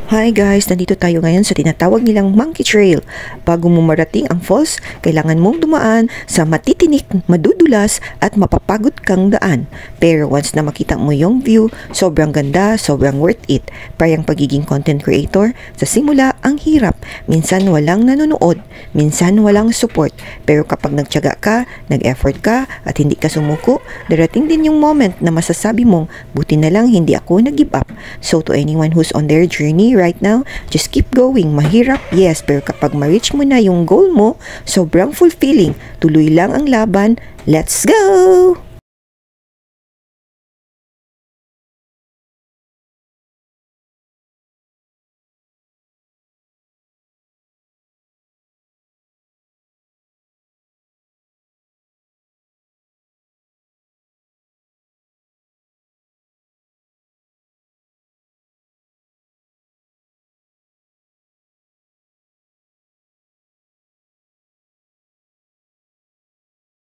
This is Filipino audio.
Hi guys, nandito tayo ngayon sa tinatawag nilang Monkey Trail. Bago mo marating ang falls, kailangan mong dumaan sa matitinik, madudulas at mapapagod kang daan. Pero once na makita mo yung view, sobrang ganda, sobrang worth it. Parang pagiging content creator, sa simula ang hirap. Minsan walang nanonood, minsan walang support. Pero kapag nagtiyaga ka, nag-effort ka at hindi ka sumuko, darating din yung moment na masasabi mong, buti na lang hindi ako nag-give up. So to anyone who's on their journey right now, just keep going. Mahirap, yes, pero kapag ma-reach mo na yung goal mo, sobrang fulfilling. Tuloy lang ang laban. Let's go!